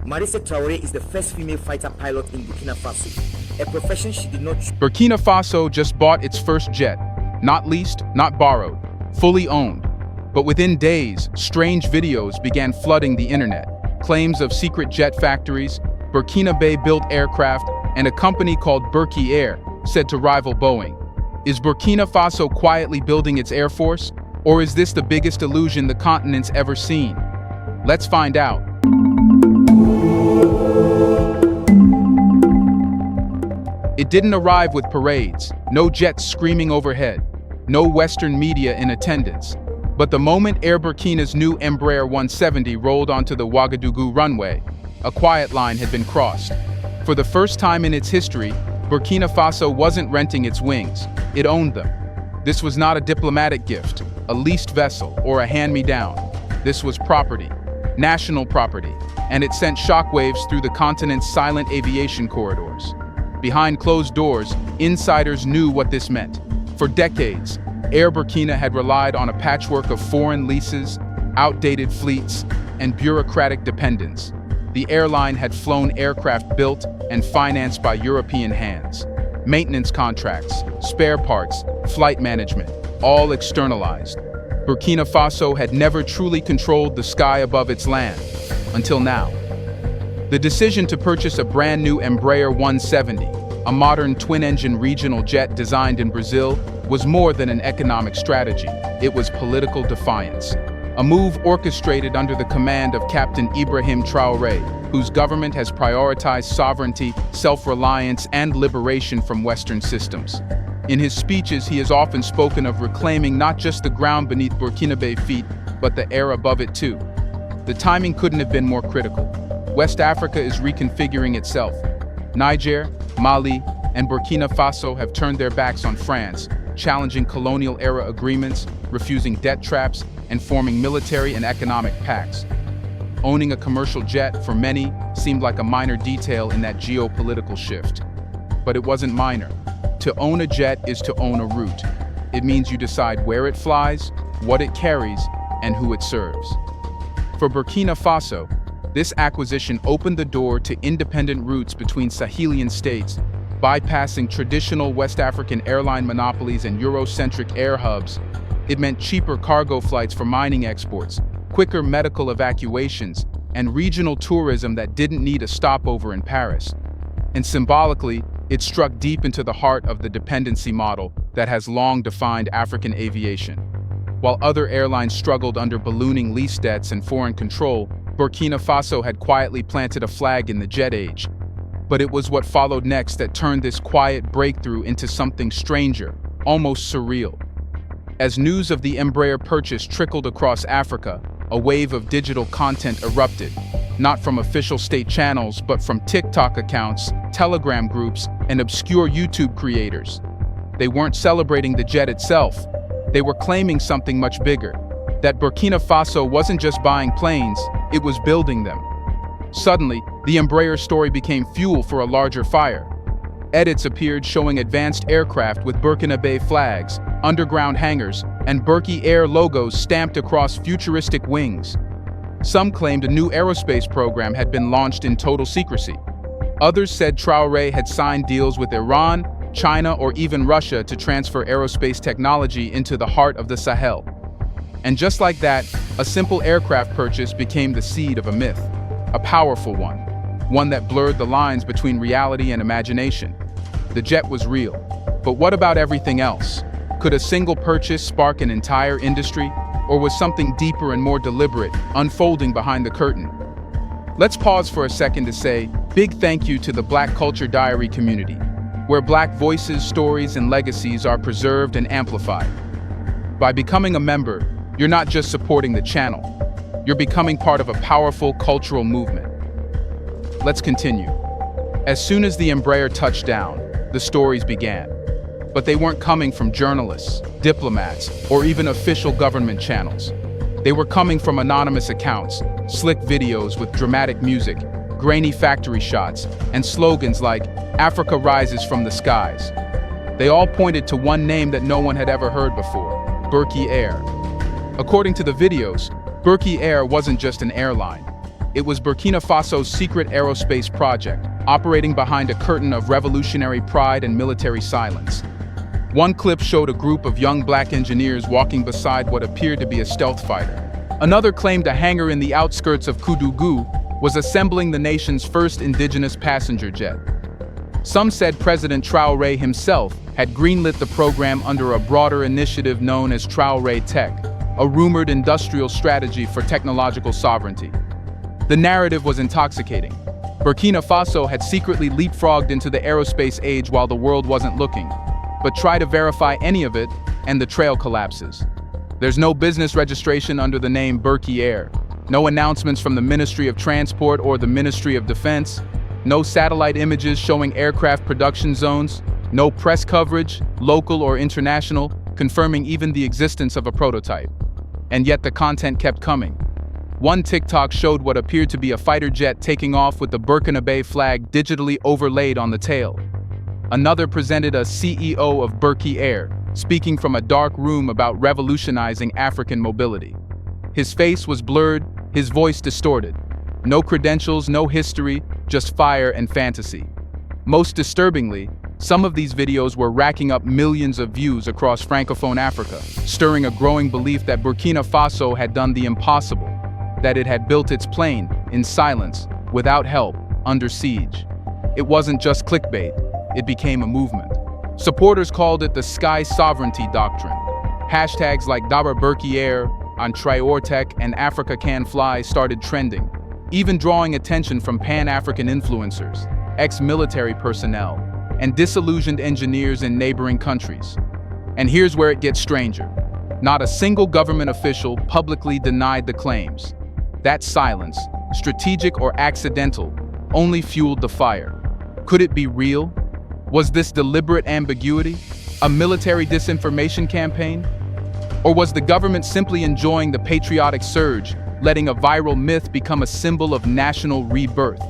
Traoré is the first female fighter pilot in Burkina Faso, a profession she did not choose. Burkina Faso just bought its first jet, not leased, not borrowed, fully owned. But within days, strange videos began flooding the internet. Claims of secret jet factories, Burkina Faso-built aircraft, and a company called Burkina Air, said to rival Boeing. Is Burkina Faso quietly building its air force? Or is this the biggest illusion the continent's ever seen? Let's find out. It didn't arrive with parades, no jets screaming overhead, no Western media in attendance. But the moment Air Burkina's new Embraer 170 rolled onto the Ouagadougou runway, a quiet line had been crossed. For the first time in its history, Burkina Faso wasn't renting its wings, it owned them. This was not a diplomatic gift, a leased vessel, or a hand-me-down. This was property, national property, and it sent shockwaves through the continent's silent aviation corridors. Behind closed doors, insiders knew what this meant. For decades, Air Burkina had relied on a patchwork of foreign leases, outdated fleets, and bureaucratic dependence. The airline had flown aircraft built and financed by European hands. Maintenance contracts, spare parts, flight management, all externalized. Burkina Faso had never truly controlled the sky above its land, until now. The decision to purchase a brand new Embraer 170, a modern twin-engine regional jet designed in Brazil, was more than an economic strategy. It was political defiance. A move orchestrated under the command of Captain Ibrahim Traoré, whose government has prioritized sovereignty, self-reliance, and liberation from Western systems. In his speeches, he has often spoken of reclaiming not just the ground beneath Burkina Faso's feet, but the air above it too. The timing couldn't have been more critical. West Africa is reconfiguring itself. Niger, Mali, and Burkina Faso have turned their backs on France, challenging colonial-era agreements, refusing debt traps, and forming military and economic pacts. Owning a commercial jet, for many, seemed like a minor detail in that geopolitical shift. But it wasn't minor. To own a jet is to own a route. It means you decide where it flies, what it carries, and who it serves. For Burkina Faso, this acquisition opened the door to independent routes between Sahelian states, bypassing traditional West African airline monopolies and Eurocentric air hubs. It meant cheaper cargo flights for mining exports, quicker medical evacuations, and regional tourism that didn't need a stopover in Paris. And symbolically, it struck deep into the heart of the dependency model that has long defined African aviation. While other airlines struggled under ballooning lease debts and foreign control, Burkina Faso had quietly planted a flag in the jet age. But it was what followed next that turned this quiet breakthrough into something stranger, almost surreal. As news of the Embraer purchase trickled across Africa, a wave of digital content erupted, not from official state channels, but from TikTok accounts, Telegram groups, and obscure YouTube creators. They weren't celebrating the jet itself. They were claiming something much bigger, that Burkina Faso wasn't just buying planes, it was building them. Suddenly, the Embraer story became fuel for a larger fire. Edits appeared showing advanced aircraft with Burkina Faso flags, underground hangars, and Burkina Air logos stamped across futuristic wings. Some claimed a new aerospace program had been launched in total secrecy. Others said Traoré had signed deals with Iran, China, or even Russia to transfer aerospace technology into the heart of the Sahel. And just like that, a simple aircraft purchase became the seed of a myth, a powerful one that blurred the lines between reality and imagination. The jet was real, but what about everything else? Could a single purchase spark an entire industry, or was something deeper and more deliberate unfolding behind the curtain? Let's pause for a second to say big thank you to the Black Culture Diary community, where Black voices, stories, and legacies are preserved and amplified. By becoming a member, you're not just supporting the channel, you're becoming part of a powerful cultural movement. Let's continue. As soon as the Embraer touched down, the stories began. But they weren't coming from journalists, diplomats, or even official government channels. They were coming from anonymous accounts, slick videos with dramatic music, grainy factory shots, and slogans like, "Africa rises from the skies." They all pointed to one name that no one had ever heard before, Burkina Air. According to the videos, Burkina Air wasn't just an airline. It was Burkina Faso's secret aerospace project, operating behind a curtain of revolutionary pride and military silence. One clip showed a group of young black engineers walking beside what appeared to be a stealth fighter. Another claimed a hangar in the outskirts of Koudougou was assembling the nation's first indigenous passenger jet. Some said President Traoré himself had greenlit the program under a broader initiative known as Traoré Tech, a rumored industrial strategy for technological sovereignty. The narrative was intoxicating. Burkina Faso had secretly leapfrogged into the aerospace age while the world wasn't looking. But try to verify any of it, and the trail collapses. There's no business registration under the name Burkina Air, no announcements from the Ministry of Transport or the Ministry of Defense, no satellite images showing aircraft production zones, no press coverage, local or international, confirming even the existence of a prototype. And yet the content kept coming. One TikTok showed what appeared to be a fighter jet taking off with the Burkina Faso flag digitally overlaid on the tail. Another presented a CEO of Burkina Air, speaking from a dark room about revolutionizing African mobility. His face was blurred, his voice distorted. No credentials, no history, just fire and fantasy. Most disturbingly, some of these videos were racking up millions of views across Francophone Africa, stirring a growing belief that Burkina Faso had done the impossible, that it had built its plane, in silence, without help, under siege. It wasn't just clickbait, it became a movement. Supporters called it the Sky Sovereignty Doctrine. Hashtags like Dabar Burkina Air, on Traoré Tech, and Africa Can Fly started trending, even drawing attention from Pan-African influencers, ex-military personnel, and disillusioned engineers in neighboring countries. And here's where it gets stranger. Not a single government official publicly denied the claims. That silence, strategic or accidental, only fueled the fire. Could it be real? Was this deliberate ambiguity, a military disinformation campaign? Or was the government simply enjoying the patriotic surge, letting a viral myth become a symbol of national rebirth?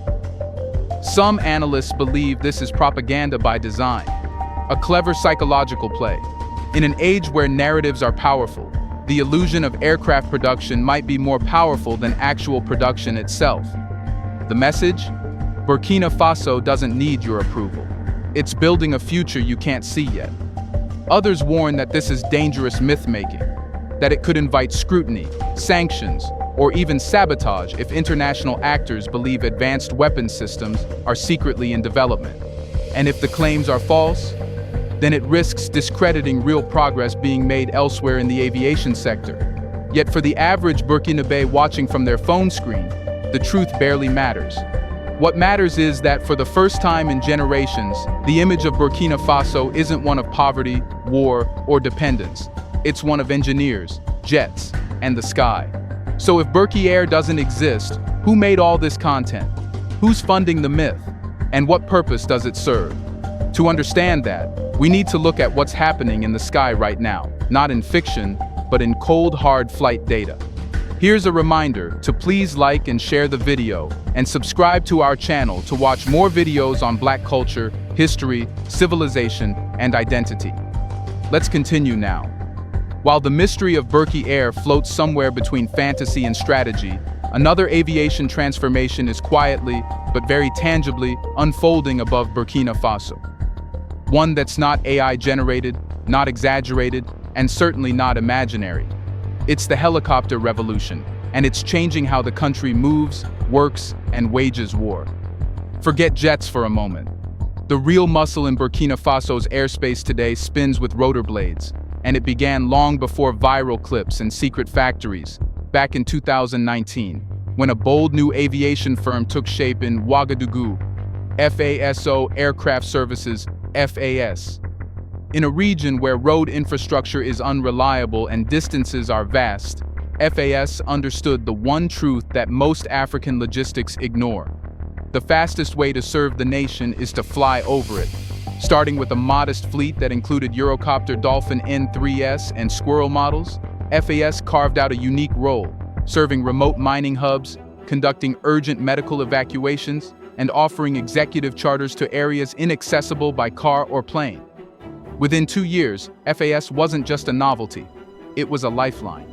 Some analysts believe this is propaganda by design, a clever psychological play. In an age where narratives are powerful, the illusion of aircraft production might be more powerful than actual production itself. The message? Burkina Faso doesn't need your approval. It's building a future you can't see yet. Others warn that this is dangerous myth-making, that it could invite scrutiny, sanctions, or even sabotage if international actors believe advanced weapons systems are secretly in development. And if the claims are false, then it risks discrediting real progress being made elsewhere in the aviation sector. Yet for the average Burkinabe watching from their phone screen, the truth barely matters. What matters is that for the first time in generations, the image of Burkina Faso isn't one of poverty, war, or dependence. It's one of engineers, jets, and the sky. So if Burkina Air doesn't exist, who made all this content? Who's funding the myth? And what purpose does it serve? To understand that, we need to look at what's happening in the sky right now, not in fiction, but in cold, hard flight data. Here's a reminder to please like and share the video, and subscribe to our channel to watch more videos on Black culture, history, civilization, and identity. Let's continue now. While the mystery of Burkina Air floats somewhere between fantasy and strategy, another aviation transformation is quietly, but very tangibly, unfolding above Burkina Faso. One that's not AI-generated, not exaggerated, and certainly not imaginary. It's the helicopter revolution, and it's changing how the country moves, works, and wages war. Forget jets for a moment. The real muscle in Burkina Faso's airspace today spins with rotor blades, and it began long before viral clips and secret factories, back in 2019, when a bold new aviation firm took shape in Ouagadougou, FASO Aircraft Services, FAS. In a region where road infrastructure is unreliable and distances are vast, FAS understood the one truth that most African logistics ignore. The fastest way to serve the nation is to fly over it. Starting with a modest fleet that included Eurocopter Dolphin N3S and Squirrel models, FAS carved out a unique role, serving remote mining hubs, conducting urgent medical evacuations, and offering executive charters to areas inaccessible by car or plane. Within 2 years, FAS wasn't just a novelty, it was a lifeline.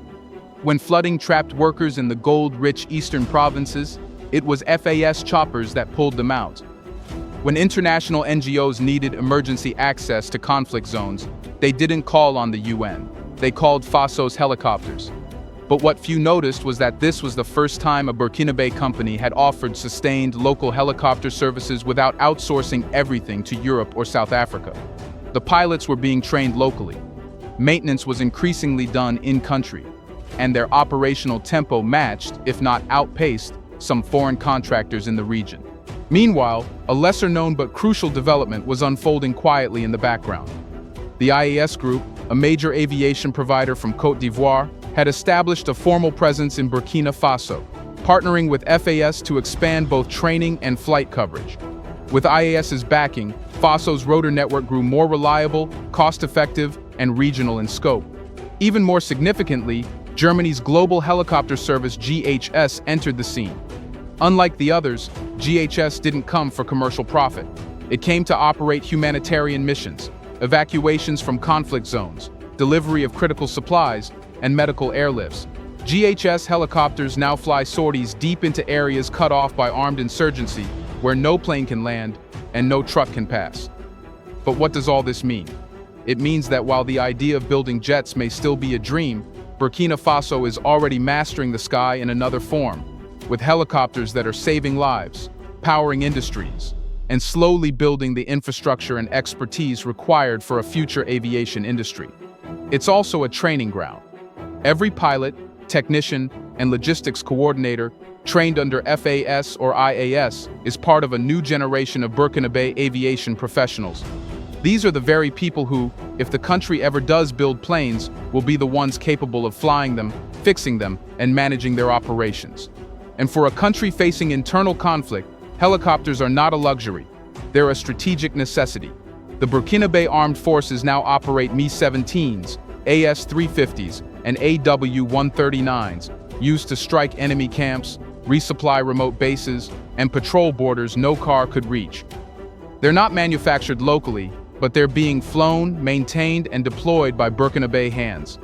When flooding trapped workers in the gold-rich eastern provinces, It was FAS choppers that pulled them out. When international NGOs needed emergency access to conflict zones, they didn't call on the UN. They called Faso's helicopters. But what few noticed was that this was the first time a Burkinabe company had offered sustained local helicopter services without outsourcing everything to Europe or South Africa. The pilots were being trained locally. Maintenance was increasingly done in-country, and their operational tempo matched, if not outpaced, some foreign contractors in the region. Meanwhile, a lesser-known but crucial development was unfolding quietly in the background. The IAS Group, a major aviation provider from Côte d'Ivoire, had established a formal presence in Burkina Faso, partnering with FAS to expand both training and flight coverage. With IAS's backing, Faso's rotor network grew more reliable, cost-effective, and regional in scope. Even more significantly, Germany's global helicopter service GHS entered the scene. Unlike the others, GHS didn't come for commercial profit. It came to operate humanitarian missions, evacuations from conflict zones, delivery of critical supplies, and medical airlifts. GHS helicopters now fly sorties deep into areas cut off by armed insurgency, where no plane can land and no truck can pass. But what does all this mean? It means that while the idea of building jets may still be a dream, Burkina Faso is already mastering the sky in another form, with helicopters that are saving lives, powering industries, and slowly building the infrastructure and expertise required for a future aviation industry. It's also a training ground. Every pilot, technician, and logistics coordinator trained under FAS or IAS is part of a new generation of Burkinabe aviation professionals. These are the very people who, if the country ever does build planes, will be the ones capable of flying them, fixing them, and managing their operations. And for a country facing internal conflict, helicopters are not a luxury. They're a strategic necessity. The Burkinabe Armed Forces now operate Mi-17s, AS-350s, and AW-139s, used to strike enemy camps, resupply remote bases, and patrol borders no car could reach. They're not manufactured locally, but they're being flown, maintained, and deployed by Burkinabe hands.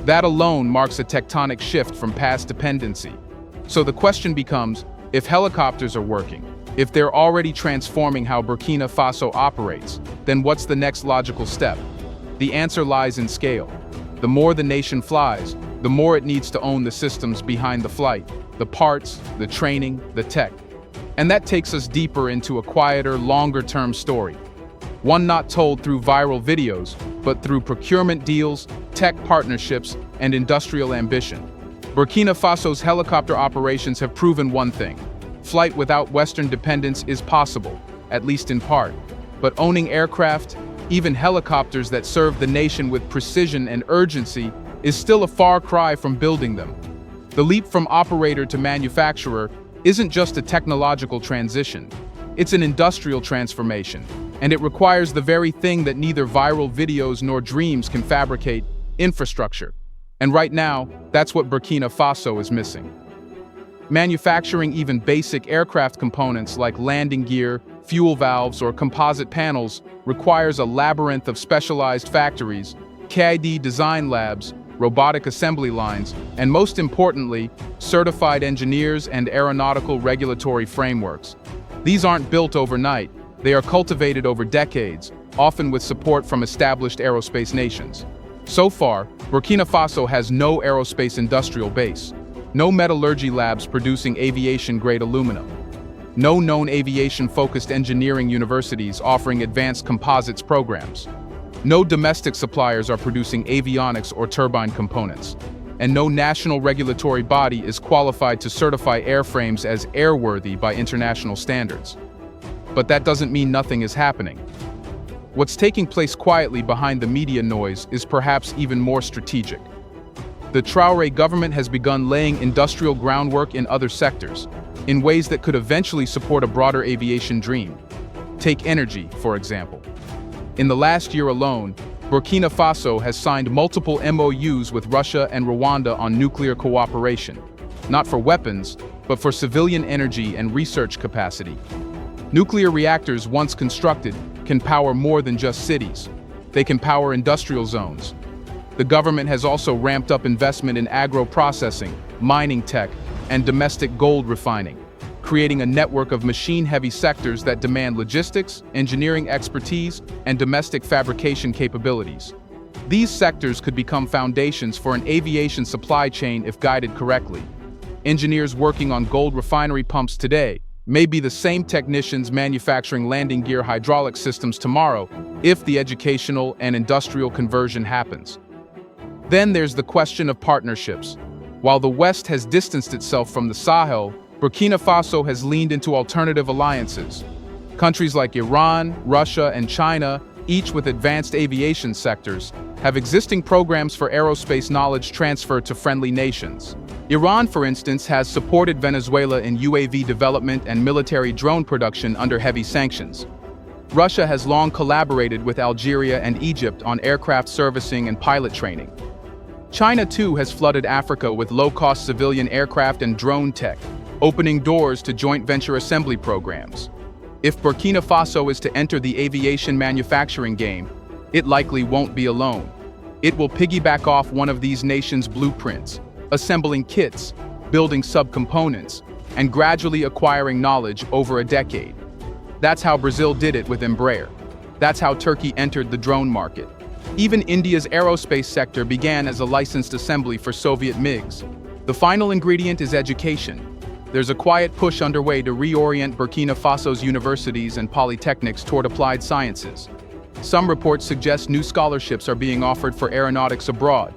That alone marks a tectonic shift from past dependency. So the question becomes, if helicopters are working, if they're already transforming how Burkina Faso operates, then what's the next logical step? The answer lies in scale. The more the nation flies, the more it needs to own the systems behind the flight, the parts, the training, the tech. And that takes us deeper into a quieter, longer-term story. One not told through viral videos, but through procurement deals, tech partnerships, and industrial ambition. Burkina Faso's helicopter operations have proven one thing. Flight without Western dependence is possible, at least in part. But owning aircraft, even helicopters that serve the nation with precision and urgency, is still a far cry from building them. The leap from operator to manufacturer isn't just a technological transition. It's an industrial transformation, and it requires the very thing that neither viral videos nor dreams can fabricate: infrastructure. And right now, that's what Burkina Faso is missing. Manufacturing even basic aircraft components like landing gear, fuel valves, or composite panels requires a labyrinth of specialized factories, CAD design labs, robotic assembly lines, and most importantly, certified engineers and aeronautical regulatory frameworks. These aren't built overnight. They are cultivated over decades, often with support from established aerospace nations. So far, Burkina Faso has no aerospace industrial base, no metallurgy labs producing aviation-grade aluminum, no known aviation-focused engineering universities offering advanced composites programs, no domestic suppliers are producing avionics or turbine components, and no national regulatory body is qualified to certify airframes as airworthy by international standards. But that doesn't mean nothing is happening. What's taking place quietly behind the media noise is perhaps even more strategic. The Traoré government has begun laying industrial groundwork in other sectors, in ways that could eventually support a broader aviation dream. Take energy, for example. In the last year alone, Burkina Faso has signed multiple MOUs with Russia and Rwanda on nuclear cooperation, not for weapons, but for civilian energy and research capacity. Nuclear reactors, once constructed, can power more than just cities. They can power industrial zones. The government has also ramped up investment in agro-processing, mining tech, and domestic gold refining, creating a network of machine-heavy sectors that demand logistics, engineering expertise, and domestic fabrication capabilities. These sectors could become foundations for an aviation supply chain if guided correctly. Engineers working on gold refinery pumps today may be the same technicians manufacturing landing gear hydraulic systems tomorrow if the educational and industrial conversion happens. Then there's the question of partnerships. While the West has distanced itself from the Sahel, Burkina Faso has leaned into alternative alliances. Countries like Iran, Russia, and China, each with advanced aviation sectors, have existing programs for aerospace knowledge transfer to friendly nations. Iran, for instance, has supported Venezuela in UAV development and military drone production under heavy sanctions. Russia has long collaborated with Algeria and Egypt on aircraft servicing and pilot training. China, too, has flooded Africa with low-cost civilian aircraft and drone tech, opening doors to joint venture assembly programs. If Burkina Faso is to enter the aviation manufacturing game, it likely won't be alone. It will piggyback off one of these nations' blueprints, assembling kits, building subcomponents, and gradually acquiring knowledge over a decade. That's how Brazil did it with Embraer. That's how Turkey entered the drone market. Even India's aerospace sector began as a licensed assembly for Soviet MiGs. The final ingredient is education. There's a quiet push underway to reorient Burkina Faso's universities and polytechnics toward applied sciences. Some reports suggest new scholarships are being offered for aeronautics abroad.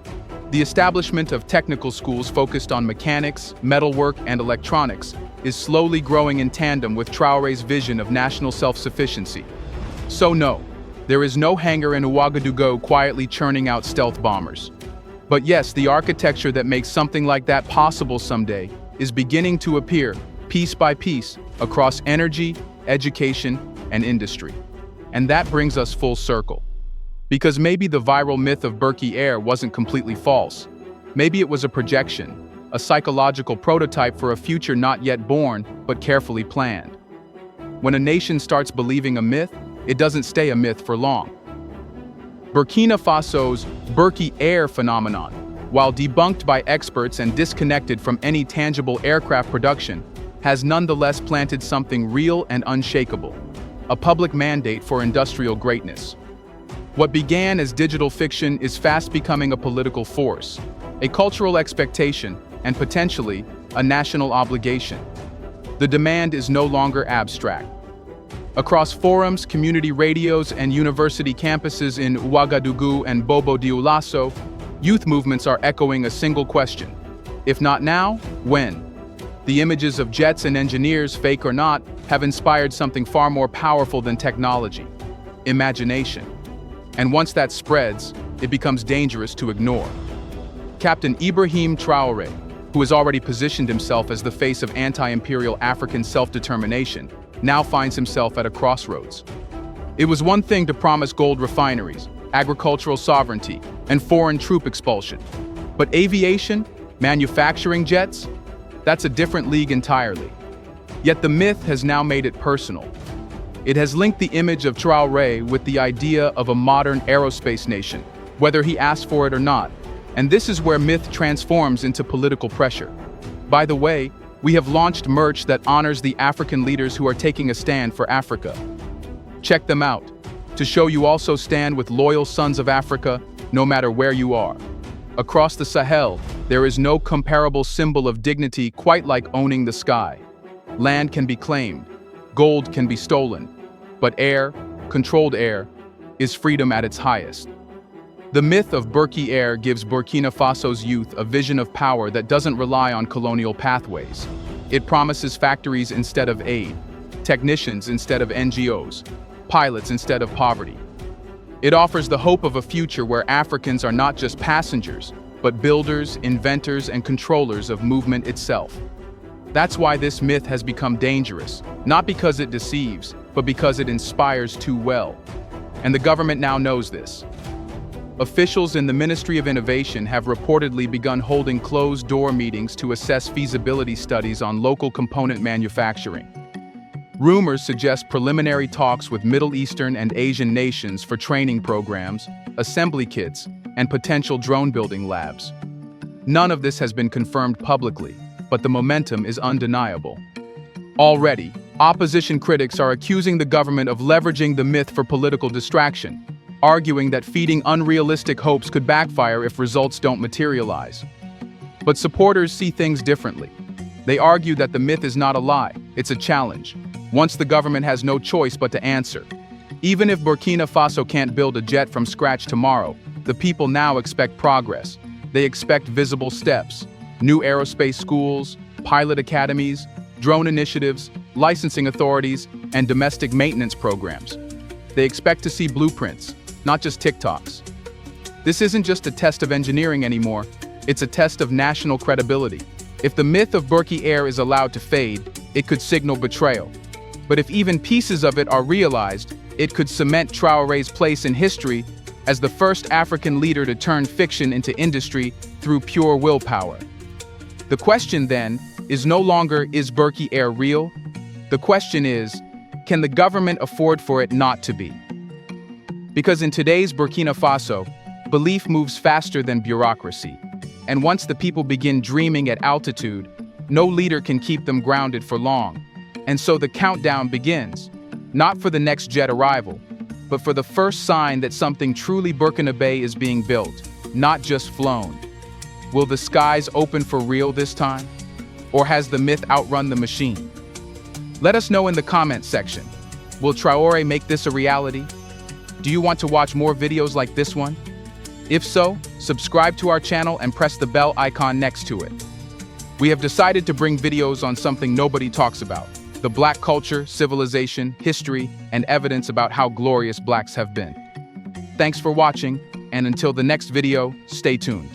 The establishment of technical schools focused on mechanics, metalwork, and electronics is slowly growing in tandem with Traoré's vision of national self-sufficiency. So no, there is no hangar in Ouagadougou quietly churning out stealth bombers. But yes, the architecture that makes something like that possible someday is beginning to appear, piece by piece, across energy, education, and industry. And that brings us full circle. Because maybe the viral myth of Burkina Air wasn't completely false. Maybe it was a projection, a psychological prototype for a future not yet born, but carefully planned. When a nation starts believing a myth, it doesn't stay a myth for long. Burkina Faso's Burkina Air phenomenon, while debunked by experts and disconnected from any tangible aircraft production, has nonetheless planted something real and unshakable: a public mandate for industrial greatness. What began as digital fiction is fast becoming a political force, a cultural expectation, and potentially a national obligation. The demand is no longer abstract. Across forums, community radios, and university campuses in Ouagadougou and Bobo Dioulasso, youth movements are echoing a single question: if not now, when? The images of jets and engineers, fake or not, have inspired something far more powerful than technology: imagination. And once that spreads, it becomes dangerous to ignore. Captain Ibrahim Traoré, who has already positioned himself as the face of anti-imperial African self-determination, now finds himself at a crossroads. It was one thing to promise gold refineries, agricultural sovereignty, and foreign troop expulsion. But aviation, manufacturing jets, that's a different league entirely. Yet the myth has now made it personal. It has linked the image of Traoré with the idea of a modern aerospace nation, whether he asked for it or not. And this is where myth transforms into political pressure. By the way, we have launched merch that honors the African leaders who are taking a stand for Africa. Check them out, to show you also stand with loyal sons of Africa, no matter where you are. Across the Sahel, there is no comparable symbol of dignity quite like owning the sky. Land can be claimed, gold can be stolen, but air, controlled air, is freedom at its highest. The myth of Burkina Air gives Burkina Faso's youth a vision of power that doesn't rely on colonial pathways. It promises factories instead of aid, technicians instead of NGOs, pilots instead of poverty. It offers the hope of a future where Africans are not just passengers, but builders, inventors, and controllers of movement itself. That's why this myth has become dangerous, not because it deceives, but because it inspires too well. And the government now knows this. Officials in the Ministry of Innovation have reportedly begun holding closed-door meetings to assess feasibility studies on local component manufacturing. Rumors suggest preliminary talks with Middle Eastern and Asian nations for training programs, assembly kits, and potential drone-building labs. None of this has been confirmed publicly, but the momentum is undeniable. Already, opposition critics are accusing the government of leveraging the myth for political distraction, arguing that feeding unrealistic hopes could backfire if results don't materialize. But supporters see things differently. They argue that the myth is not a lie, it's a challenge, once the government has no choice but to answer. Even if Burkina Faso can't build a jet from scratch tomorrow, the people now expect progress. They expect visible steps, new aerospace schools, pilot academies, drone initiatives, licensing authorities, and domestic maintenance programs. They expect to see blueprints, not just TikToks. This isn't just a test of engineering anymore, it's a test of national credibility. If the myth of Burkina Air is allowed to fade, it could signal betrayal. But if even pieces of it are realized, it could cement Traoré's place in history as the first African leader to turn fiction into industry through pure willpower. The question then is no longer, is Burkina Air real? The question is, can the government afford for it not to be? Because in today's Burkina Faso, belief moves faster than bureaucracy. And once the people begin dreaming at altitude, no leader can keep them grounded for long. And so the countdown begins, not for the next jet arrival, but for the first sign that something truly Burkinabe is being built, not just flown. Will the skies open for real this time? Or has the myth outrun the machine? Let us know in the comments section. Will Traoré make this a reality? Do you want to watch more videos like this one? If so, subscribe to our channel and press the bell icon next to it. We have decided to bring videos on something nobody talks about: the Black culture, civilization, history, and evidence about how glorious Blacks have been. Thanks for watching, and until the next video, stay tuned.